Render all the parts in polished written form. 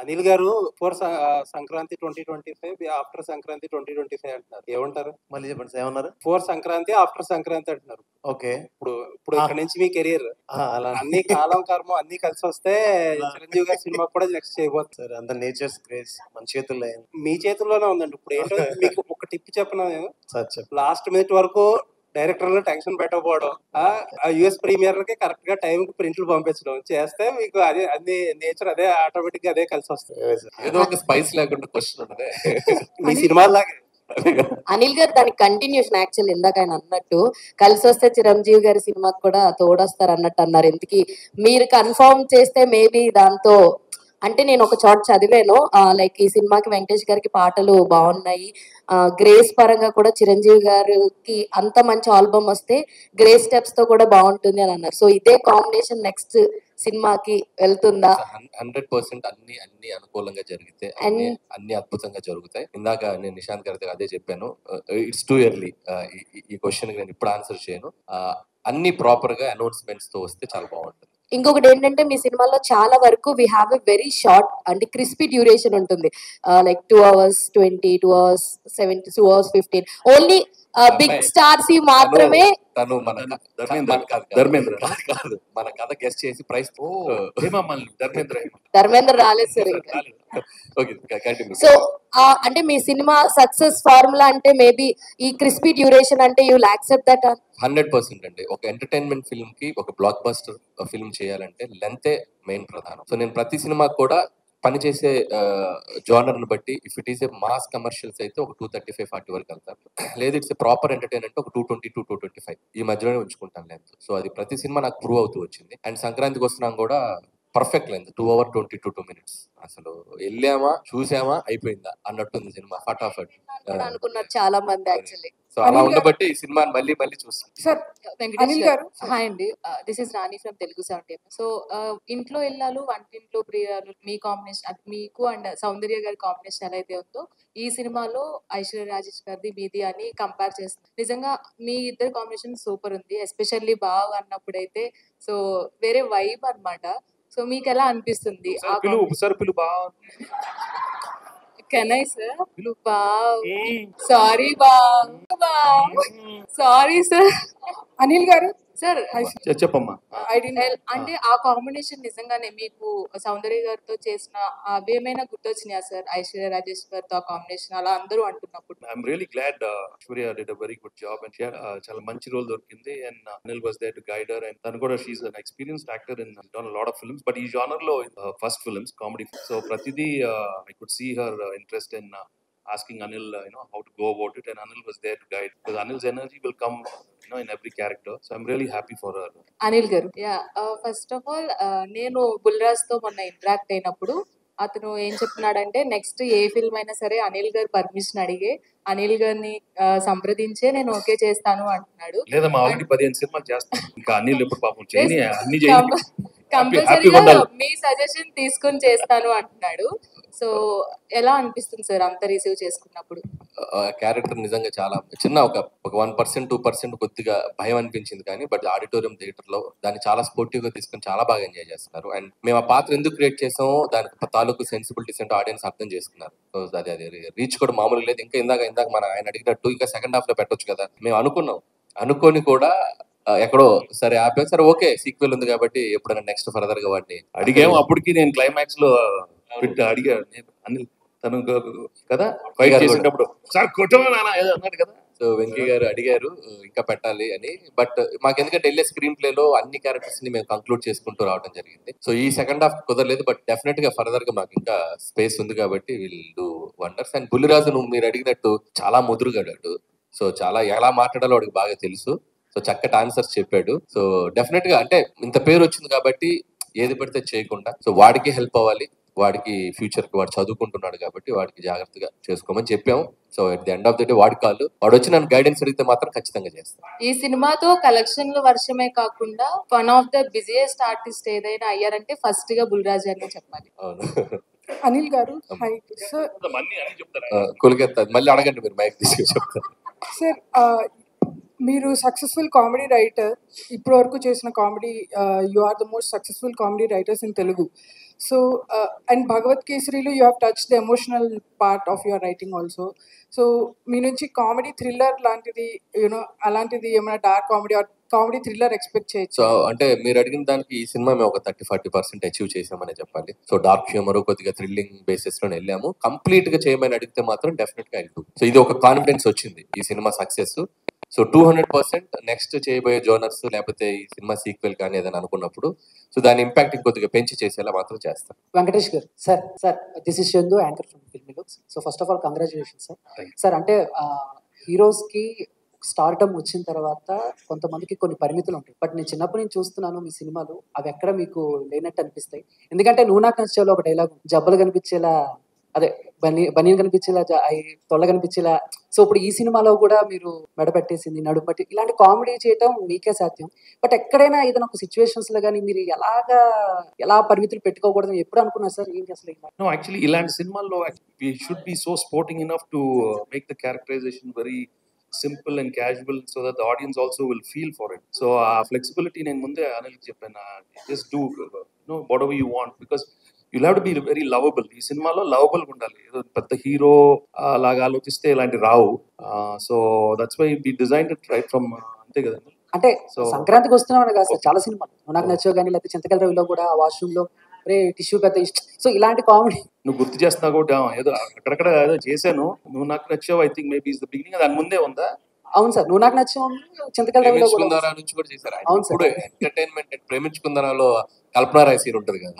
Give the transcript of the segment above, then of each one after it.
అనిల్ గారు సంక్రాంతి 2025 ఆఫ్టర్ సంక్రాంతి 2025 అంటున్నారు. ఏమంటారు? మళ్ళీ చెప్పండి సార్, ఏమన్నారు? సంక్రాంతి ఆఫ్టర్ సంక్రాంతి అంటున్నారు. ఓకే. ఇప్పుడు ఇక్కడ నుంచి మీ కెరీర్ అలా అన్ని కాలం కర్మ అన్ని కలిసి వస్తే చిరంజీవి గారి సినిమా కూడా నెక్స్ట్ చేయబోతుంది. సార్, అంత నేచర్స్ గ్రేస్ మన చేతుల్లో అయింది. మీ చేతుల్లోనే ఉందండి. ఇప్పుడు ఏంటో మీకు ఒక టిప్ చెప్పను నేను. సార్ చెప్పండి. లాస్ట్ మినిట్ వరకు డైరెక్టర్లు టెన్షన్ పెట్టకపోవడం, ఆ యుఎస్ ప్రీమియర్లకి కరెక్ట్ గా టైం కి ప్రింట్లు పంపించడం చేస్తే మీకు అదే అన్ని నేచర్ అదే ఆటోమేటిక్ గా అదే కలిసి వస్తుంది. ఏదో ఒక స్పైస్ లేకుండా క్వశ్చన్ ఉంటుంది మీ సినిమాలాగే. అనిల్ గారు దానికి కంటిన్యూషన్ యాక్చువల్ ఇందాక ఆయన అన్నట్టు కలిసి వస్తే చిరంజీవి గారి సినిమాకి కూడా తోడొస్తారు అన్నట్టు అన్నారు. ఎందుకు మీరు కన్ఫర్మ్ చేస్తే మేబీ దాంతో అంటే నేను ఒక చోట చదివాను, లైక్ ఈ సినిమాకి వెంకటేష్ గారికి పాటలు బాగున్నాయి, గ్రేస్ పరంగా కూడా చిరంజీవి గారికి అంత మంచి ఆల్బమ్ వస్తే గ్రేస్ స్టెప్స్ తో కూడా బాగుంటుంది అని అన్నారు. సో ఇదే కాంబినేషన్ నెక్స్ట్ సినిమాకి వెళ్తుందా? 100% అన్ని అనుకూలంగా జరిగితే అన్ని అద్భుతంగా జరుగుతాయి. ఇందాక నేను నిశాంత్ గారితో అదే చెప్పాను, ఇట్స్ టూ ఎర్లీ ఈ క్వశ్చన్ నేను ఇప్పుడు ఆన్సర్ చేయను. అన్ని ప్రాపర్ గా అనౌన్స్మెంట్స్ తో వస్తే చాలా బాగుంటుంది. ఇంకొకటి ఏంటంటే మీ సినిమాలో చాలా వరకు we have a very short అంటే క్రిస్పీ డ్యూరేషన్ ఉంటుంది, like 2 hours 20, 2 hours 70, 2 hours 15. Only big stars మాత్రమే. తను ధర్మేంద్ర కాదు, మన కథ గెస్ట్ చేసి ప్రైస్ ధర్మేంద్ర రాలేదు సార్ ఇంకా. సో అంటే మీ సినిమా సక్సెస్ ఫార్ములా అంటే మేబీ ఈ క్రిస్పీ డ్యూరేషన్ అంటే యూ విల్ యాక్సెప్ట్ దట్? 100% అండి. ఒక ఎంటర్టైన్మెంట్ ఫిల్మ్ కి, ఒక బ్లాక్ బస్టర్ ఫిల్మ్ చేయాలంటే లెంతే మెయిన్ ప్రధానం. సో నేను ప్రతి సినిమా కూడా పనిచేసే జోనర్ ని బట్టి, if it is a mass commercials అయితే ఒక 235-40 వరకు వెళ్తారు. లేదు ఇట్స్ ప్రాపర్ ఎంటర్టైన్ అంటే ఒక 220-225 ఈ మధ్యలోనే ఉంచుకుంటాను లెంత్. సో అది ప్రతి సినిమా నాకు ప్రూవ్ అవుతూ వచ్చింది. అండ్ సంక్రాంతికి వస్తున్నాం కూడా పర్ఫెక్ట్ లెంత్ 2 hours 22 minutes. అసలు వెళ్ళామా చూసామా అయిపోయిందా అన్నట్టుంది సినిమా, ఫటాఫట్ అనుకున్నారు చాలా మంది యాక్చువల్లీ. సో అలా ఉండబట్టి ఈ సినిమాని మళ్ళీ చూస్తాం. సార్ వెంకటేష్ గారు, హాయ్ అండి, this is Rani from Telugu 70. So ఇంట్లో ఇల్లాలు వంటింట్లో ప్రియాలు మీ కాంబినేషన్, మీకు అండ్ సౌందర్య గారి కాంబినేషన్ ఎలా అయితే ఉందో ఈ సినిమాలో ఐశ్వర్య రాజేష్ గారిది మీది అని కంపేర్ చేస్తుంది. నిజంగా మీ ఇద్దరు కాంబినేషన్ సూపర్ ఉంది, ఎస్పెషల్లీ బాగా అన్నప్పుడైతే సో వేరే వైబ్ అన్నమాట. సో మీకు ఎలా అనిపిస్తుంది? Can I sir? Sorry sorry sir. Anil గారు సార్ చెప్పమ్మా. అంటే ఆ కాంబినేషన్ నిజంగానే మీకు సౌందర్య గారితో చేసిన అవేమైనా గుర్తొచ్చినాయా సార్? ఐశ్వర్య రాజేష్ గారితో ఆ కాంబినేషన్ అలా అందరూ అంటున్నప్పుడు. I'm really glad Aishwarya did a very good job and చాలా మంచి రోల్ దొరికింది. And Anil was there to guide her. And తను కూడా she's an experienced actor in done a lot of films, but ఈ జానర్ లో ఫస్ట్ ఫిల్మ్స్ కామెడీ. సో ప్రతిదీ I could see her interest in asking Anil, how to go about it, and Anil was there to guide, because Anil's energy will come, in every character. So I'm really happy for her. Anil garu, first of all నేను బుల్రాజ్ తో మొన్న interact అయినప్పుడు అతను ఏం చెప్తున్నాడంటే next a film అయినా సరే అనిల్ గారు పర్మిషన్ అడిగే, అనిల్ గారిని సంప్రదించే నేను ఓకే చేస్తాను అంటున్నాడు. లేదమ్మా, ఆల్రెడీ 15 సినిమాలు చేస్తాను, ఇంకా అనిల్ ఎప్పుడు పాపం చేయని అన్ని కంపల్సరీగా మీ సజెషన్ తీసుకొని చేస్తాను అంటున్నాడు. సో ఎలా అనిపిస్తుంది సార్ అంత రిసీవ్ చేసుకున్నప్పుడు? క్యారెక్టర్ నిజంగా చాలా చిన్న ఒక 1% 2% కొద్దిగా భయం అనిపించింది, కానీ బట్ ఆడిటోరియం థియేటర్ లో దాన్ని చాలా స్పోర్టివ్ గా తీసుకుని చాలా బాగా ఎంజాయ్ చేస్తున్నారు. అండ్ మేము ఆ పాత్ర ఎందుకు క్రియేట్ చేసామో దానికి తాలూకు సెన్సిబిలిటీస్ అంటే ఆడియన్స్ అర్థం చేసుకున్నారు. సో అది రీచ్ కూడా మామూలు లేదు. ఇంకా ఇందాక మన ఆయన అడిగినట్టు ఇంకా సెకండ్ హాఫ్ లో పెట్టొచ్చు కదా మేము అనుకొని కూడా ఎక్కడో సరే ఆపే, సరే ఓకే సీక్వెల్ ఉంది కాబట్టి ఎప్పుడైనా నెక్స్ట్ ఫర్దర్ గా వాడిని అడిగాము. అప్పటికి నేను క్లైమాక్స్ లో అడిగా అనిల్ తను కదా ఫైట్ చేసేటప్పుడు సార్ కొట్టమని అన్నాడు కదా. సో వెంకీ గారు అడిగారు ఇంకా పెట్టాలి అని, బట్ మాకు ఎందుకంటే వెళ్ళే స్క్రీన్ ప్లే లో అన్ని క్యారెక్టర్స్ ని మేము కంక్లూడ్ చేసుకుంటూ రావడం జరిగింది. సో ఈ సెకండ్ హాఫ్ కుదరలేదు, బట్ డెఫినెట్ గా ఫర్దర్ గా మాకు ఇంకా స్పేస్ ఉంది కాబట్టి will do wonders. And Bulliraju మీరు అడిగినట్టు చాలా ముదురుగాడాడు. సో చాలా ఎలా మాట్లాడాలో వాడికి బాగా తెలుసు. సో చక్కటి ఆన్సర్స్ చెప్పాడు. సో డెఫినెట్ గా అంటే ఇంత పేరు వచ్చింది కాబట్టి ఏది పడితే చేయకుండా, సో వాడికి హెల్ప్ అవ్వాలి, వాడికి ఫ్యూచర్ కి వాడు చదువుకుంటున్నాడు కాబట్టి వాడికి జాగ్రత్తగా చేసుకోమని చెప్పాము. So at the end of the day వాడు వచ్చి నన్ను గైడెన్స్ అడిగితే మాత్రం ఖచ్చితంగా చేస్తాను. ఈ సినిమాతో కలెక్షన్ల వర్షమే కాకుండా one of the busiest artist ఏదైనా అయ్యారంటే ఫస్ట్ గా బుల్రాజ్ అని చెప్పాలి. అనిల్ గారు కొలికెత్తా మళ్ళీ అడగండి, మీరు మైక్ తీసుకొని చెప్తారు. సార్ మీరు సక్సెస్ఫుల్ కామెడీ రైటర్, ఇప్పటి వరకు చేసిన comedy you are the most successful comedy writers in Telugu. So, and Bhagavad Kesarilu, you have touched the emotional part of your writing also. So, మీ నుంచి కామెడీ థ్రిల్లర్ లాంటిది అలాంటిది ఏమైనా dark comedy or comedy thriller expect so చేయొచ్చు? అంటే మీరు అడిగిన దానికి ఈ సినిమా మేము ఒక 30-40% అచీవ్ చేసామని చెప్పాలి. సో డార్క్ హ్యూమర్ కొద్దిగా థ్రిల్లింగ్ బేసిస్ లో వెళ్ళాము. కంప్లీట్ గా చేయమని అడిగితే మాత్రం డెఫినెట్ గా వెళ్తూ. సో ఇది ఒక కాన్ఫిడెన్స్ వచ్చింది ఈ సినిమా సక్సెస్. సో 200% నెక్స్ట్ చేయబోయే జోనర్స్ లేకపోతే ఈ సినిమా సీక్వెల్ కానీ ఏదైనా అనుకున్నప్పుడు సో దాని ఇంపాక్ట్ ఇంకొద్దిగా పెంచి చేసేలా మాత్రం చేస్తాం. వెంకటేష్ గారు, sir this is Chandu, anchor from filmy looks. So first of all congratulation sir. అంటే హీరోస్ కి స్టార్టమ్ వచ్చిన తర్వాత కొంతమందికి కొన్ని పరిమితులు ఉంటాయి. బట్ నేను చిన్నప్పటి నుంచి చూస్తున్నాను మీ సినిమాలు, అవి ఎక్కడ మీకు లేనట్టు అనిపిస్తాయి. ఎందుకంటే నువ్వు నాకు నచ్చేలా ఒక డైలాగ్, జబ్బలు కనిపించేలా, అదే బనీన్ కనిపించేలా, తొళ్ళ కనిపించేలా. సో ఇప్పుడు ఈ సినిమాలో కూడా మీరు మెడపెట్టేసింది, నడుపట్టి, ఇలాంటి కామెడీ చేయటం మీకే సాధ్యం. బట్ ఎక్కడైనా ఏదైనా ఒక సిచ్యువేషన్స్ లో కానీ మీరు ఎలా పరిమితులు పెట్టుకోకూడదని ఎప్పుడు అనుకున్నారు సార్? ఏంటి అసలు? No, actually, ఇలాంటి సినిమాల్లో we should be so sporting enough to make the characterization very simple and casual so that the audience also will feel for it. So flexibility నేను ముందే అనిల్ చెప్పాను, just do whatever you want because you'll have to be very lovable. ఈ సినిమాలో lovable ఉండాలి. ఏదో పెద్ద hero లాగా ఆలోచిస్తే ఇలాంటి రావు. So that's why we designed it right from, అంతే కదండి. అంటే సంక్రాంతికి వస్తున్నామని కాదు సార్, చాలా సినిమాలు నువ్వు నాకు నచ్చావు కానీ, లేకపోతే చింతకల రవిలో కూడా వాష్రూమ్ లో రే టిష్యూ పెద్ద ఇష్టం. సో ఇలాంటి కామెడీ నువ్వు గుర్తు చేస్తున్నావు కూడా ఏదో అక్కడక్కడ ఏదో చేశాను. నువ్వు నాకు నచ్చావు, I think maybe is the beginning. దాని ముందే ఉందా? అవును సార్, నువ్వు నాకు నచ్చావు చింతకల రవిలో కూడా. ప్రేమించుకుందారా నుంచి కూడా చేశారు. అవును సార్. ఇప్పుడు ఎంటర్టైన్మెంట్ ప్రేమించుకుందారాలో కల్పనా రాయ్ సీన్ ఉంటుంది కదా.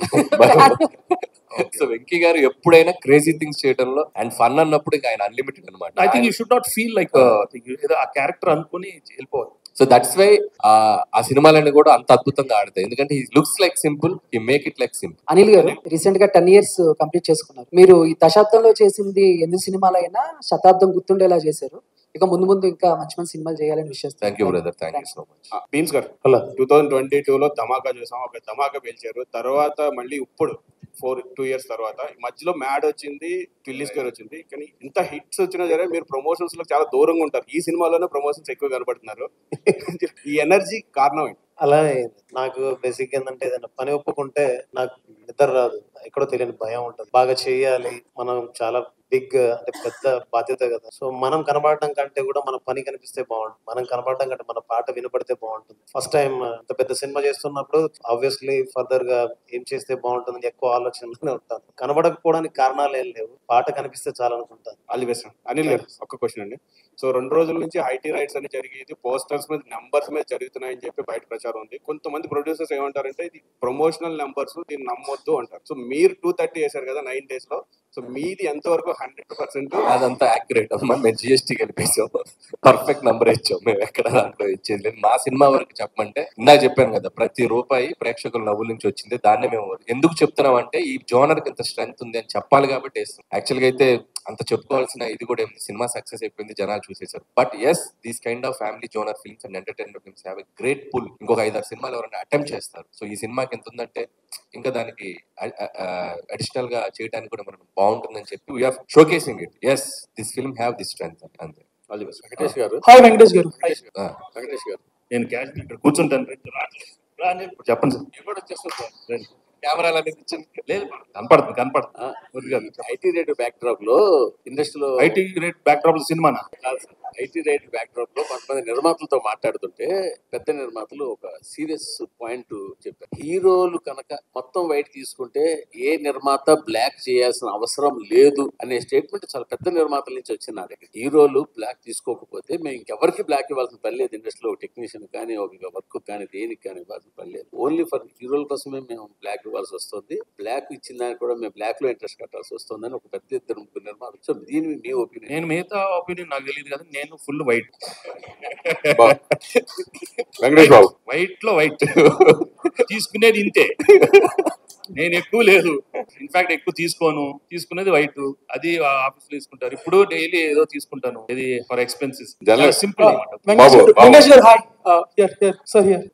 సో వెంకీ గారు ఎప్పుడైనా క్రేజీ థింగ్స్ చేయడంలో అండ్ ఫన్ అన్నప్పుడు ఆయన అన్లిమిటెడ్ అనమాట. I think you should not feel like ఏదో ఆ క్యారెక్టర్ అనుకుని వెళ్ళిపోవాలి. సో దట్స్ వై ఆ సినిమాలన్నీ కూడా అంత అద్భుతంగా ఆడతాయి. ఎందుకంటే he looks like simple, he make it like simple. Anil గారు రీసెంట్ గా 10 years కంప్లీట్ చేసుకున్నారు. మీరు ఈ దశాబ్దంలో చేసింది ఎన్ని సినిమాలైనా శతాబ్దం గుర్తుండేలా చేశారు. ఇక ముందు ఇంకా మంచి మంచి సినిమాలు చేయాలని విషయం. Thank you brother, thank you so much. Beans గారు, 2022లో ధమాకా చూసాం, ఒక ధమాకా పేల్చారు. తర్వాత మళ్ళీ ఇప్పుడు 2 years తర్వాత మధ్యలో మ్యాడ్ వచ్చింది, టిల్లీస్ గారు వచ్చింది. కానీ ఇంత హిట్స్ వచ్చినా సరే మీరు ప్రమోషన్స్ లో చాలా దూరంగా ఉంటారు. ఈ సినిమాలోనే ప్రమోషన్స్ ఎక్కువ కనబడుతున్నారు. ఈ ఎనర్జీ కారణం ఏంటి? అలా నాకు బేసిక్ ఏంటంటే ఏదైనా పని ఒప్పుకుంటే నాకు నిద్ర రాదు, ఎక్కడో తెలియని భయం ఉంటుంది. బాగా చేయాలి, మనం చాలా బిగ్ అంటే పెద్ద బాధ్యత కదా. సో మనం కనబడడం కంటే కూడా మన పని కనిపిస్తే బాగుంటుంది, మనం కనబడడం కంటే మన పాట వినపడితే బాగుంటుంది. ఫస్ట్ టైం ఇంత పెద్ద సినిమా చేస్తున్నప్పుడు ఆబ్వియస్లీ ఫర్దర్ గా ఏం చేస్తే బాగుంటుంది ఎక్కువ ఆలోచనలోనే ఉంటాను. కనబడకపోవడానికి కారణాలు ఏం లేవు, పాట కనిపిస్తే చాలా అనుకుంటాను. All the best. అనిల్ గారు, ఒక్క క్వశ్చన్ అండి. సో 2 రోజుల నుంచి ఐటీ రైట్స్ అని జరిగేది, పోస్టర్స్ మీద నెంబర్స్ మీద జరుగుతున్నాయని చెప్పి బయట ప్రచారం ఉంది. కొంతమంది ప్రొడ్యూసర్స్ ఏమంటారంటే ఇది ప్రమోషనల్ నెంబర్స్, దీన్ని నమ్మొద్దు అంటారు. సో మీరు 230 చేశారు కదా 9 days లో. సో మీది ఎంతవరకు 100%? అదంతా యాక్యురేట్ అమ్మా. మేము జిఎస్టీ కలిపేసాం, పర్ఫెక్ట్ నంబర్ ఇచ్చాం. మేము ఎక్కడ దాంట్లో ఇచ్చేది లేదు. మా సినిమా వరకు చెప్పమంటే ఇందాక చెప్పాను కదా, ప్రతి రూపాయి ప్రేక్షకుల నవ్వుల నుంచి వచ్చింది. దాన్నే మేము ఎందుకు చెప్తున్నాం అంటే ఈ జోనర్ కి ఇంత స్ట్రెంత్ ఉంది అని చెప్పాలి కాబట్టి వేస్తాం. యాక్చువల్ గా అయితే అంత చెప్పుకోవాల్సిన ఇది కూడా ఏమి, సినిమా సక్సెస్ అయిపోయింది, జనాలు చూసేశారు. But yes, these kind of family genre films and entertainment films have a great pull. ఇంకొక 5-6 సినిమాలు ఎవరైనా అటెంప్ట్ చేస్తారు. సో ఈ సినిమాకి ఎంత ఉందంటే ఇంకా దానికి అడిషనల్ గా చేయడానికి కూడా మనం బాగుంటుందని చెప్పి we are showcasing it. Yes, this film have this strength అంతే. వెంకటేష్ గారు, హాయ్ వెంకటేష్ గారు. వెంకటేష్ గారు, నేను క్యాష్ ఇక్కడ కూర్చుంటాను. చెప్పండి సార్. ఇప్పుడు వచ్చేస్తుంది సార్, కెమెరాలు అనేది లేదు, కనపడుతుంది. ఐటీ రేట్ బ్యాక్ డ్రాప్ లో ఇండస్ట్రీలో ఐటీ రేట్ బ్యాక్ డ్రాప్ సినిమానా? ఐటీ రేట్ బ్యాక్ డ్రాప్ లో కొంతమంది నిర్మాతలతో మాట్లాడుతుంటే పెద్ద నిర్మాతలు ఒక సీరియస్ పాయింట్ చెప్పారు. హీరోలు కనుక మొత్తం వైట్ తీసుకుంటే ఏ నిర్మాత బ్లాక్ చేయాల్సిన అవసరం లేదు అనే స్టేట్మెంట్ చాలా పెద్ద నిర్మాతల నుంచి వచ్చింది నా దగ్గర. హీరోలు బ్లాక్ తీసుకోకపోతే మేము ఇంకెవరికి బ్లాక్ ఇవ్వాల్సిన పని లేదు. ఇండస్ట్రీలో టెక్నీషియన్ కానీ ఒక వర్క్ కానీ దేనికి కానీ ఇవ్వాల్సిన పని లేదు. ఓన్లీ ఫర్ హీరోల కోసమే మేము బ్లాక్ ఇవ్వాల్సి వస్తుంది. బ్లాక్ ఇచ్చిన దానికి కూడా మేము బ్లాక్ లో ఇంట్రెస్ట్ కట్టాల్సి వస్తుంది అని ఒక పెద్ద 2-3 నిర్మాతలు. సో దీని మీ ఒపీనియన్? నేను మిగతా ఒపీనియన్ నాకు తెలియదు కదా, నేను ఫుల్ వైట్. వెంకటేష్ బాబు, వైట్ లో వైట్ తీసుకునేది ఇంతే, నేను ఎక్కువ లేదు. ఇన్ఫాక్ట్ ఎక్కువ తీసుకునేది వైట్. అది ఆఫీస్ లో తీసుకుంటారు. ఇప్పుడు డైలీ ఏదో తీసుకుంటాను, ఇది ఫర్ ఎక్స్పెన్సెస్. సింపుల్. వెంకటేష్ గారు, hi.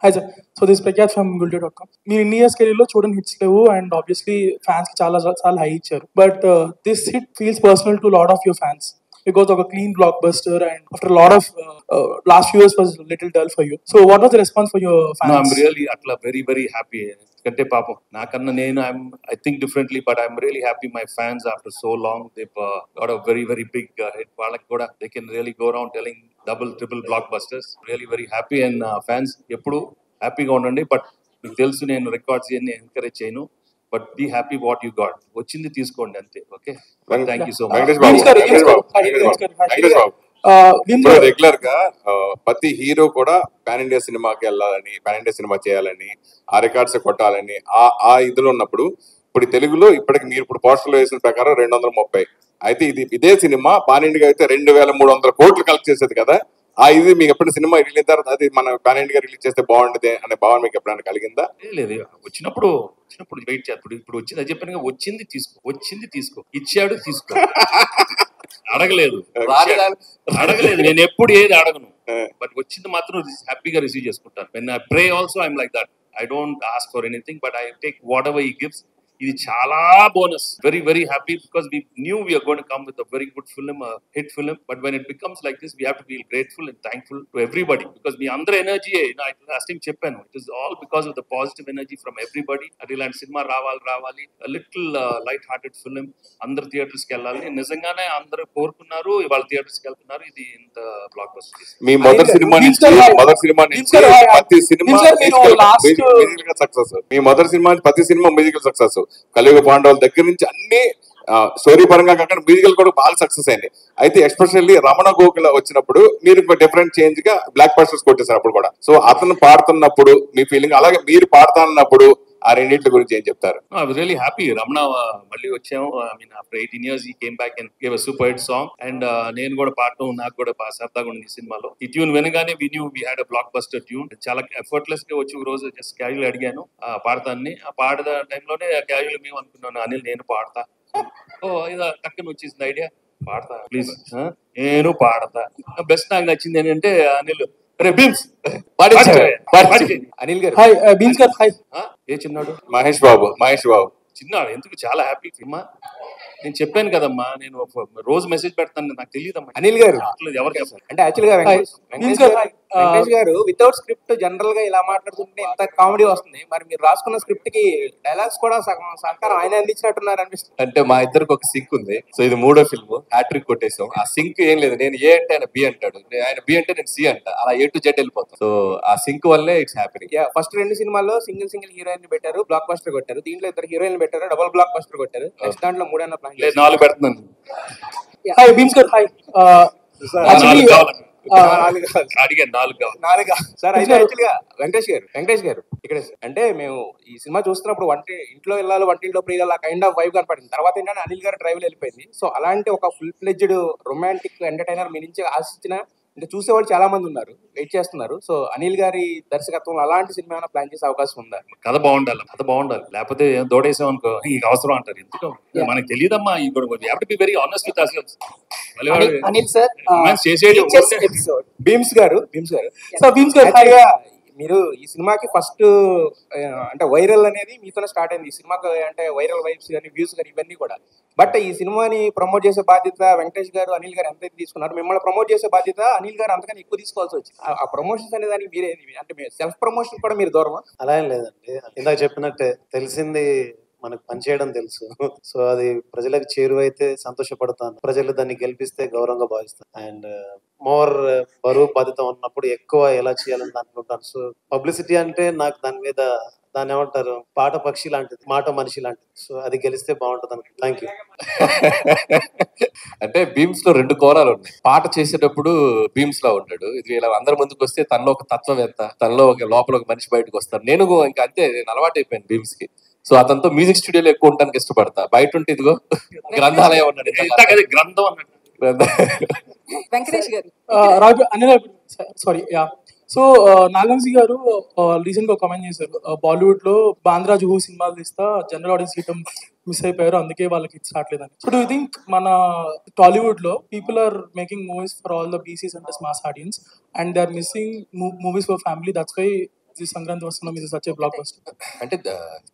Hi sir. So this Prakhyat from gulde.com. మీరు ఇన్ని ఇయర్స్ కెరీర్ లో చూడని హిట్స్ లేవు అండ్ ఆబ్వియస్లీ ఫ్యాన్స్ కి చాలా హై ఇచ్చారు. But this hit feels personal to lot of your fans. because of a clean blockbuster, and after a lot of last few years was a little dull for you. So what was the response for your No, I'm fans? really atla very happy. ఎందుకంటే పాపం నాకన్నా నేను I think differently but I'm really happy my fans after so long they got a very big hit. వాళ్ళకి కూడా they can really go around telling double triple blockbusters. Really very happy and fans ఎప్పుడు హ్యాపీగా ఉండండి. But మీకు తెలుసు నేను records ఇవన్నీ encourage చేయను. But be happy what you got. వచ్చింది తీసుకోండి అంతే. Okay, thank you so much. ఇప్పుడు రెగ్యులర్ గా ప్రతి హీరో కూడా పాన్ ఇండియా సినిమాకి వెళ్ళాలని, పాన్ ఇండియా సినిమా చేయాలని, ఆ రికార్డ్స్ కొట్టాలని ఆ ఇదిలో ఉన్నప్పుడు ఇప్పుడు తెలుగులో ఇప్పటికి మీరు ఇప్పుడు పోస్టర్ లో వేసిన ప్రకారం 230. అయితే ఇదే సినిమా పాన్ ఇండియా అయితే 2300 కోట్లు కలెక్ట్ చేసేది కదా. ఇది మీకు ఎప్పుడు సినిమా రిలీజ్ అయిన తర్వాత అది మన పాన్ ఇండియా రిలీజ్ చేస్తే బాగుంటది అనే భావన మీకు ఎప్పుడైనా కలిగిందా? లేదు, వచ్చినప్పుడు వెయిట్ చేస్తాడు. ఇప్పుడు వచ్చింది అది చెప్పాను, వచ్చింది తీసుకో ఇచ్చాడు తీసుకో. అడగలేదు. నేను ఎప్పుడు ఏది అడగను, బట్ వచ్చింది మాత్రం హ్యాపీగా రిసీవ్ చేసుకుంటాను. When I pray also I'm like that. I don't ask for anything but I take what ever he gives. ఇది చాలా bonus. Very happy because we knew we are going to come with a very good film, a hit film, but when it becomes like this we have to feel grateful and thankful to everybody because మీ అందరి energy, last time చెప్పాను, it is all because of the positive energy from everybody. అది ఇలాంటి cinema రావాలి, little light hearted film, అందరు theatres కి వెళ్ళాలి. నిజంగానే అందరూ కోరుకున్నారు, ఇవాళ థియేటర్స్ కి వెళ్తున్నారు. ఇది ఇంత బ్లాక్ బస్టర్. మీ మొదటి సినిమా నుంచి ప్రతి సినిమా సక్సెస్. మీ మొదటి సినిమా ప్రతి సినిమా మ్యూజికల్ సక్సెస్. కలియుగ పాండవుల దగ్గర నుంచి అన్ని స్టోరీ పరంగా కాకుండా మ్యూజికల్ కూడా బాగా సక్సెస్ అయింది. అయితే ఎస్పెషల్లీ రమణ గోకుల వచ్చినప్పుడు మీరు డిఫరెంట్ చేంజ్ గా బ్లాక్ బస్టర్స్ కొట్టేశారు అప్పుడు కూడా. సో అతను పాడుతున్నప్పుడు మీ ఫీలింగ్, అలాగే మీరు పాడుతున్నప్పుడు ఆ రెండింటి గురించి ఏం చెప్తారు? I was really happy. Ramana మళ్ళీ వచ్చాము. I mean after 18 years he came back and gave a super hit song and నేను కూడా పాడటం నాకు కూడా సరదాగా ఉంది ఈ సినిమాలో. ఈ ట్యూన్ వినగానే we knew we had a blockbuster tune. చాలా ఎఫర్ట్లెస్ గా వచ్చి ఒక రోజు జస్ట్ క్యాజువల్ అడిగాను పాడతాన్ని. ఆ పాడే టైంలోనే క్యాజువల్ మేము అనుకున్నాను అనిల్ నేను పాడతా. ఇదా టక్కన వచ్చేసింది ఐడియా, పాడతా ప్లీజ్, నేను పాడతా. బెస్ట్ నాకు నచ్చింది ఏంటంటే అనిల్ అనిల్ గారు. Hi, Beans గారు. Hi. ఏ చిన్నాడు? మహేష్ బాబు. చిన్నాడు ఎందుకు చాలా హ్యాపీ సినిమా. నేను చెప్పాను కదమ్మా, నేను రోజు మెసేజ్ పెడతాను, నాకు తెలియదమ్మా. అనిల్ గారు ఎవరికి అంటే యాక్చువల్ గా వెంకటేష్ గారు వితౌట్ స్క్రిప్ట్ జనరల్ గా ఇలా మాట్లాడుతుంటే ఎంత కామెడీ వస్తుంది. మరి మీరు రాసుకున్న స్క్రిప్ట్ కి డైలాగ్స్ కూడా సహకారం ఆయన అందించినట్టున్నారు అనిపిస్తుంది. అంటే మా ఇద్దరికి ఒక సింక్ ఉంది. సో ఇది 3వ ఫిల్మ్, హ్యాట్రిక్ కొట్టేసాం. ఆ సింక్ ఏం లేదు, నేను ఏ అంటే ఆయన బి అంటాడు, ఆయన బి అంటే నేను సి అంట, అలా A to Z వెళ్ళిపోతాం. సో ఆ సింక్ వల్లే ఇట్స్ హ్యాపీనింగ్. ఫస్ట్ 2 సినిమాల్లో సింగిల్ హీరోయిన్ పెట్టారు, బ్లాక్ బస్టర్ కొట్టారు. దీంట్లో 2 హీరోయిన్ పెట్టారు, డబుల్ బ్లాక్ బస్టర్ కొట్టారు. నెక్స్ట్ దాంట్లో 3 ప్లాన్ 4 పెడుతున్నాను. Hi, Beans గారు. Hi. Actually, అడిగాను 4 కావాలి. 4 సార్. అయితే యాక్చువల్ గా వెంకటేష్ గారు ఇక్కడ అంటే మేము ఈ సినిమా చూస్తున్నప్పుడు ఇంట్లో వెళ్ళాలి, వంటింట్లో ప్రియాలి, ఆ కైండ్ ఆఫ్ వైబ్ కనపడింది. తర్వాత ఏంటంటే అనిల్ గారు డ్రైవ్ వెళ్ళిపోయింది. సో అలాంటి ఒక ఫుల్ ఫ్లెడ్జ్డ్ రొమాంటిక్ ఎంటర్టైనర్ మీ నుంచి ఆశించిన అంటే చూసేవాళ్ళు చాలా మంది ఉన్నారు, వెయిట్ చేస్తున్నారు. సో అనిల్ గారి దర్శకత్వంలో అలాంటి సినిమా ఏమైనా ప్లాన్ చేసే అవకాశం ఉందా? కథ బాగుండాలి, లేకపోతే దోడేసాం అనుకో ఈ అవసరం అంటారు. ఎందుకు మనకు తెలియదమ్మా. వెరీ ఆనెస్ట్ విత్ అసలు అనిల్ సార్ చేసేది భీమ్స్ గారు. మీరు ఈ సినిమాకి ఫస్ట్ అంటే వైరల్ అనేది మీతోనే స్టార్ట్ అయింది. ఈ సినిమాకి అంటే వైరల్ వైబ్స్ కానీ వ్యూస్ కానీ ఇవన్నీ కూడా. బట్ ఈ సినిమాని ప్రమోట్ చేసే బాధ్యత వెంకటేష్ గారు, అనిల్ గారు ఎంతైతే తీసుకున్నారు, మిమ్మల్ని ప్రమోట్ చేసే బాధ్యత అనిల్ గారు అంతకన్నా ఎక్కువ తీసుకోవాల్సి వచ్చింది. ఆ ప్రమోషన్స్ అనే దానికి మీరే అంటే సెల్ఫ్ ప్రమోషన్ కూడా మీరు దూరమా? అలా ఏం లేదండి. ఇందాక చెప్పినట్టే తెలిసింది మనకు పనిచేయడం తెలుసు. సో అది ప్రజలకు చేరువైతే సంతోషపడతాను, ప్రజలు దాన్ని గెలిపిస్తే గౌరవంగా భావిస్తాను. అండ్ మోర్ బరువు బాధ్యత ఉన్నప్పుడు ఎక్కువ ఎలా చేయాలని అనుకుంటాను. సో పబ్లిసిటీ అంటే నాకు దాని మీద దాన్ని ఏమంటారు, పాట పక్షి లాంటిది, మాట మనిషి లాంటిది. సో అది గెలిస్తే బాగుంటుంది అనుకుంటా. Thank you. అంటే భీమ్స్ లో 2 కోణాలు ఉన్నాయి. పాట చేసేటప్పుడు భీమ్స్ లా ఉంటాడు, ఇది ఇలా అందరి ముందుకు వస్తే తనలో ఒక తత్వవేత్త, తనలో ఒక లోపల ఒక మనిషి బయటకు వస్తారు. నేను ఇంకా అంతే, నేను అలవాటు అయిపోయాను భీమ్స్ కి. సో అతనితో మ్యూజిక్ స్టూడియోలో ఎక్కువ ఉండడానికి ఇష్టపడతా. బయట ఉంటే ఇదిగో గ్రంథాలయం ఉన్నాడు, గ్రంథం అన్నట్టు. వెంకటేష్ గారు. Raju Anil sorry yeah. So Nagavamsi గారు రీసెంట్ గా కామెంట్ చేశారు, బాలీవుడ్ లో బాంద్రా జుహూ సినిమాలు తీస్తా జనరల్ ఆడియన్స్ సీటం మిస్ అయిపోయారు, అందుకే వాళ్ళకి హిట్స్ రావట్లేదని. సో డూ యూ థింక్ మన టాలీవుడ్ లో people are making movies for all the BCs and mass audience and they are missing movies for family, that's why this Sankranti వస్తున్నాం ఇది సచ్ ఏ బ్లాక్ బస్టర్. అంటే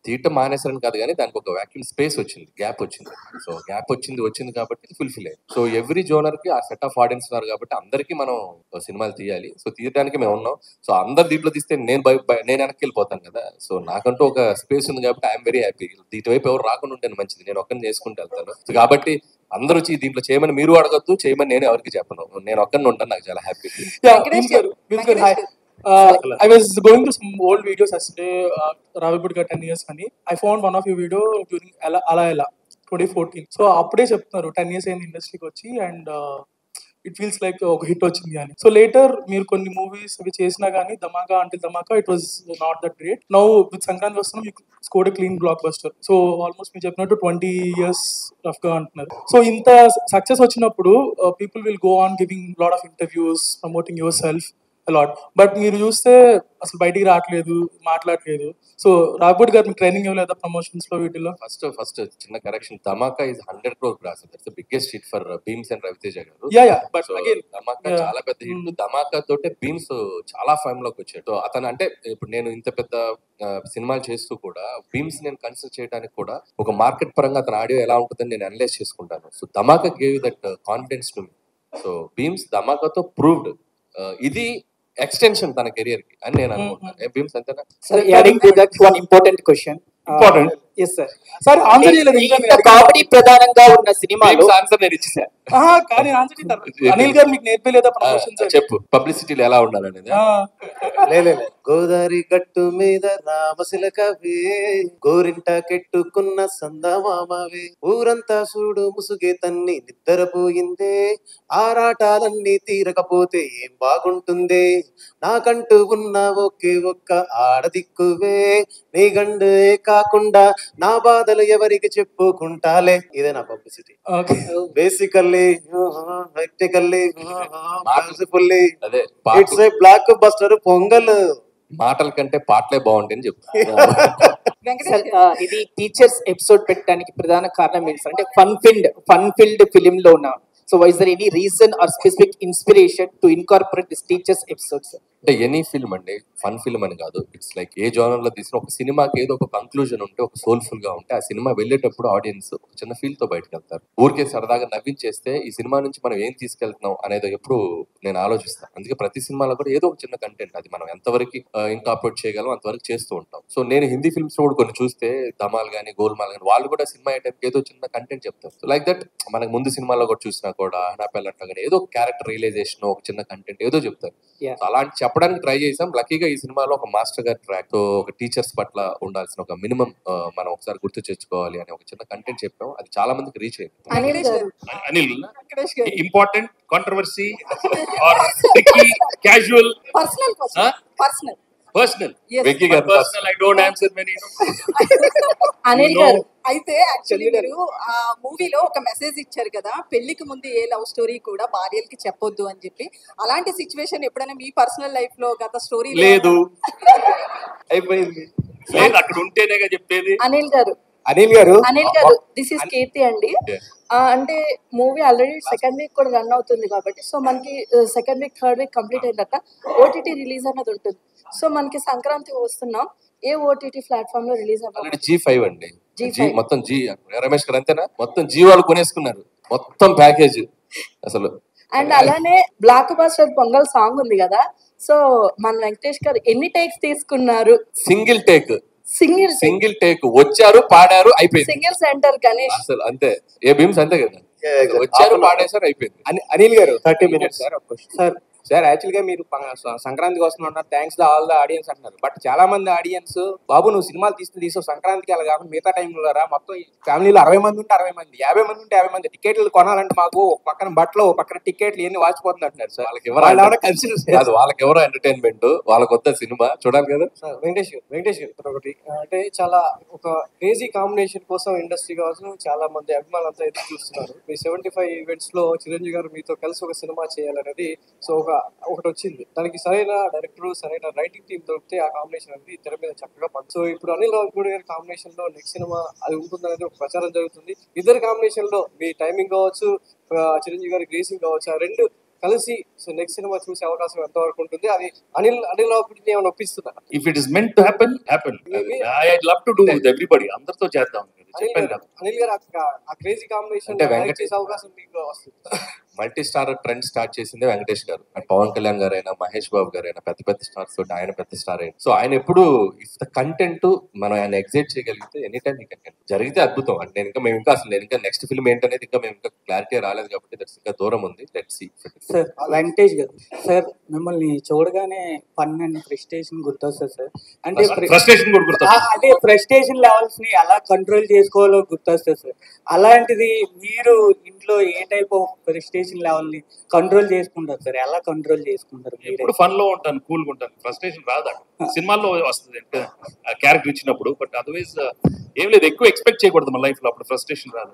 తీయటం మానేసారని కాదు కానీ దానికి ఒక వ్యాక్యూమ్ స్పేస్ వచ్చింది, గ్యాప్ వచ్చింది. సో గ్యాప్ వచ్చింది కాబట్టి ఫుల్ఫిల్ అయ్యింది. సో ఎవ్రీ జోనర్ కి ఆ సెట్ ఆఫ్ ఆడియన్స్ ఉన్నారు కాబట్టి అందరికీ మనం సినిమాలు తీయాలి. సో తీయడానికి మేము ఉన్నాం. సో అందరు దీంట్లో తీస్తే నేను వెనక్కి వెళ్ళిపోతాను కదా. సో నాకంటూ ఒక స్పేస్ ఉంది కాబట్టి ఐఎమ్ వెరీ హ్యాపీ. ఇటువైపు ఎవరు రాకుండా ఉంటేనే మంచిది, నేను ఒక్కరిని చేసుకుంటూ వెళ్తాను. సో కాబట్టి అందరూ వచ్చి దీంట్లో చేయమని మీరు అడగద్దు, చేయమని నేను ఎవరికి చెప్పను. నేను ఒక్కరిని ఉంటాను, నాకు చాలా happy. I was going through some old videos yesterday, Ravipudi 10 years అని. I found one of your video during Ala 2014. So అప్పుడే చెప్తున్నారు 10 years అయింది ఇండస్ట్రీకి వచ్చి అండ్ ఇట్ ఫీల్స్ లైక్ ఒక హిట్ వచ్చింది అని. సో లేటర్ మీరు కొన్ని మూవీస్ అవి చేసినా కానీ Dhamaka it was not that great. Now with Sankranthi Vasthunnam, మీకు scored clean blockbuster. So almost మీరు చెప్పినట్టు 20 years రఫ్ గా అంటున్నారు. సో ఇంత సక్సెస్ వచ్చినప్పుడు people will go on giving lot of interviews, promoting your self a lot. But మీరు చూస్తే అసలు బయటికి రావట్లేదు, మాట్లాడలేదు. సో రాఘవుడి గారు మీకు ట్రైనింగ్ ఇవ్వలేదా ప్రమోషన్స్ లో వీటిలో? ఫస్ట్ చిన్న correction, Dhamaka is 100 crore gross. That's the biggest hit for Bheems and Ravi Teja గారు. బట్ అగైన్ ధమాకా చాలా పెద్ద హిట్. ధమాకా తోటే భీమ్స్ చాలా ఫైమ్ లోకి వచ్చాడు. సో అతను అంటే ఇప్పుడు నేను ఇంత పెద్ద సినిమాలు చేస్తూ కూడా భీమ్స్ నేను కన్సిడర్ చేయడానికి కూడా ఒక మార్కెట్ పరంగా అతను ఆడియో ఎలా ఉంటుందని నేను అనలైజ్ చేసుకుంటాను. So Dhamaka gave that confidence to me. So Bheems ధమాకాతో ప్రూవ్డ్ ఇది ఎక్స్టెన్షన్ తన కెరియర్ కి అని నేను అనుకుంటున్నాను. భీమ్స్ అంతేనా? Adding to that one important question. Yes sir. Sir answer చేయలేదు ఇంకా. కామెడీ ప్రధానంగా ఉన్న సినిమాలో ఆన్సర్ నేను ఇచ్చేసా. కానీ ఆన్సర్ చేస్తారు. అనిల్ గారు మీకు నేర్పలేదా ప్రమోషన్స్? చెప్పు, పబ్లిసిటీలో ఎలా ఉండాలనేది. లే గోదావరి గట్టు మీద రామశిలకవే, గోరింట కెట్టుకున్న సందమామవే, ఊరంతా చూడు ముసుగే తన్ని నిద్రపోయిందే, ఆరాటాలన్నీ తీరకపోతే ఏం బాగుంటుందే, నాకంటూ ఉన్న ఒకే ఒక్క ఆడదిక్కువే, నీ గండే కాకుండా నా బాధలు ఎవరికి చెప్పుకుంటాలే. ఇదే నా publicity. Basically technically principally it's a block buster pongal. మాటల కంటే పాటలే బాగుంటాయని చెప్తాను. ఇది టీచర్స్ ఎపిసోడ్ పెట్టడానికి ప్రధాన కారణం ఏంటి సార్? అంటే ఫన్ ఫిల్డ్ ఫిలిం లో ఉన్న. So is there any reason or specific inspiration to incorporate this teachers episodes? అంటే ఎనీ ఫిల్మ్ అండి, ఫన్ ఫిల్మ్ అని కాదు. ఇట్స్ లైక్ ఏ జోనర్ లో తీసిన ఒక సినిమాకి ఏదో ఒక కంక్లూజన్ ఉంటే, ఒక సోల్ఫుల్ గా ఉంటే, ఆ సినిమా వెళ్ళేటప్పుడు ఆడియన్స్ ఒక చిన్న ఫీల్ తో బయటకు వెళ్తారు. ఊరికే సరదాగా నవ్వించేస్తే ఈ సినిమా నుంచి మనం ఏం తీసుకెళ్తున్నాం అనేది ఎప్పుడు నేను ఆలోచిస్తాను. అందుకే ప్రతి సినిమాలో కూడా ఏదో ఒక చిన్న కంటెంట్, అది మనం ఎంతవరకు ఇంకాపరేట్ చేయగలం అంతవరకు చేస్తూ ఉంటాం. సో నేను హిందీ ఫిల్మ్స్ కూడా కొన్ని చూస్తే, ధమాల్ గానీ గోల్మాల్ గానీ, వాళ్ళు కూడా సినిమా అయ్యేటప్పుడు ఏదో చిన్న కంటెంట్ చెప్తారు. సో లైక్ దట్ మనకు ముందు సినిమాలో కూడా చూసినా కూడా నా పిల్లట్లా కానీ ఏదో క్యారెక్టర్ రియలైజేషన్, ఒక చిన్న కంటెంట్ ఏదో చెప్తారు. అలాంటి చెప్పడానికి ట్రై చేసాం. లక్కీగా ఈ సినిమాలో ఒక మాస్టర్ గారి ట్రాక్ తో ఒక టీచర్స్ పట్ల ఉండాల్సిన ఒక మినిమం మనం ఒకసారి గుర్తు తెచ్చుకోవాలి అని ఒక చిన్న కంటెంట్ చెప్పాం. అది చాలా మందికి రీచ్ అయింది. Anil, important controversy or casual personal I don't answer many. Anil garu అయితే యాక్చువల్లీ మీరు ఆ మూవీలో ఒక మెసేజ్ ఇచ్చారు కదా, పెళ్లికి ముందు ఏ లవ్ స్టోరీ కూడా భార్యలకి చెప్పొద్దు అని చెప్పి. అలాంటి సిచ్యువేషన్ ఎప్పుడైనా మీ పర్సనల్ లైఫ్ లో గత స్టోరీ లేదు? అయిపోయింది. అక్కడ ఉంటేనేగా చెప్పేది. అనిల్ గారు దిస్ ఇస్ కీర్తి అండి. అంటే మూవీ ఆల్రెడీ సెకండ్ వీక్ కూడా రన్ అవుతుంది కాబట్టి, సో మనకి second week third week complete అయిన తర్వాత ఓటీటీ రిలీజ్ అనేది ఉంటుంది. సో మనకి సంక్రాంతి వస్తున్నాం, ఏ ఓటీటీ ప్లాట్ఫామ్ లో రిలీజ్ అవ్వాలి? G5 అండి. మొత్తం జీ రమేష్ గారు అంతేనా? మొత్తం జీ వాళ్ళు కొనేసుకున్నారు మొత్తం ప్యాకేజ్ అసలు. అండ్ అలానే బ్లాక్ బస్టర్ పొంగల్ సాంగ్ ఉంది కదా, సో మన వెంకటేష్ గారు ఎన్ని టేక్స్ తీసుకున్నారు? సింగిల్ టేక్ వచ్చారు, పాడారు, అయిపోయింది. సింగిల్ సెంటర్ గణేష్ అసలు అంతే. ఏ భీమ్స్ అంతే కదా, వచ్చారు, పాడేశారు, అయిపోయింది. అనిల్ గారు 30 minutes సార్ యాక్చువల్ గా మీరు సంక్రాంతికి వస్తున్నారు, thanks the all the audience అంటున్నారు. బట్ చాలా మంది ఆడియన్స్, బాబు నువ్వు సినిమాలు తీసావు సంక్రాంతికి అలా కాకుండా మిగతా టైంలో రా, మొత్తం ఫ్యామిలీలో 60 మంది ఉంటే 60 మంది, 50 మంది ఉంటే 50 మంది, టికెట్లు కొనాలంటే మాకు ఒక పక్కన బట్టలు, ఒక పక్కన టికెట్లు ఇవన్నీ వాచిపోతుంది అంటున్నారు సార్. వాళ్ళకి ఎవరో ఎంటర్టైన్మెంట్, వాళ్ళకి కొత్త సినిమా చూడాలి కదా. వెంకటేష్ గారు ఒకటి అంటే చాలా ఒక క్రేజీ కాంబినేషన్ కోసం ఇండస్ట్రీ కావచ్చు చాలా మంది అభిమానులు అంతా ఎదురు చూస్తున్నారు. మీ 75 ఈవెంట్స్ లో చిరంజీవి గారు మీతో కలిసి ఒక సినిమా చేయాలనేది సో ఒకటి వచ్చింది. దానికి సరైన డైరెక్టర్, సరైన రైటింగ్ టీం దొరికితే ఆ కాంబినేషన్ అనేది తెర మీద చక్కగా పడుతుంది. సో ఇప్పుడు అనిల్ రావిపూడి గారి కాంబినేషన్ లో నెక్స్ట్ సినిమా అది ఉంటుందనేది ఒక ప్రచారం జరుగుతుంది. ఇద్దరు కాంబినేషన్ లో మీ టైమింగ్ కావచ్చు, చిరంజీవి గారి గ్రేసింగ్ కావచ్చు, ఆ రెండు కలిసి సో నెక్స్ట్ సినిమా చూసే అవకాశం ఎంతవరకు ఉంటుంది? అది అనిల్ రావుపూడిని ఏమైనా ఒప్పిస్తున్నారు? If it is meant to happen happen. I love to do with everybody, అందరితో చేద్దాం. చెప్పాను కదా అనిల్ గారు ఆ క్రేజీ కాంబినేషన్ అంటే వెంకట్ చేసే అవకాశం మీకు వస్తుంది. మల్టీ స్టార్ ట్రెండ్ స్టార్ట్ చేసిందే వెంకటేష్ గారు. అండ్ పవన్ కళ్యాణ్ గారు అయినా, మహేష్ బాబు గారు అయినా, పెద్ద పెద్ద స్టార్స్ తోటి ఆయన పెద్ద స్టార్ అయినా. సో ఆయన ఎప్పుడు ఇఫ్ ద కంటెంట్ మనం ఆయన ఎగ్జైట్ చేయగలిగితే ఎనీ టైం ఈ కంటెంట్ జరిగితే అద్భుతం. అంటే నేను ఇంకా నెక్స్ట్ ఫిల్మ్ ఏంటనేది ఇంకా మేము ఇంకా క్లారిటీ రాలేదు కాబట్టి దట్స్ ఇంకా దూరం ఉంది. Let's see. సార్ వెంకటేష్ గారు, సార్ మిమ్మల్ని చూడగానే ఫన్ అండ్ ఫ్రస్ట్రేషన్ గుర్తొస్తుంది సార్. అంటే ఫ్రస్ట్రేషన్ కూడా గుర్తొస్తుంది. అదే ఫ్రస్ట్రేషన్ లెవెల్స్ ని ఎలా కంట్రోల్ చేసుకోవాలో గుర్తొస్తుంది సార్. అలాంటిది మీరు ఇంట్లో ఏ టైప్ ఆఫ్ ఫ్రస్ట్రేషన్ లెవెల్ ని కంట్రోల్ చేసుకుంటారు సార్? ఎలా కంట్రోల్ చేసుకుంటారు? ఎప్పుడు ఫన్ లో ఉంటాను, కూల్ గా ఉంటాను. ఫ్రస్ట్రేషన్ రాదా సినిమాల్లో వస్తుంది అంటే క్యారెక్టర్ ఇచ్చినప్పుడు. బట్ అదర్వైజ్ ఏం లేదు, ఎక్కువ ఎక్స్పెక్ట్ చేయకూడదు మన లైఫ్ లో, అప్పుడు ఫ్రస్ట్రేషన్ రాదు.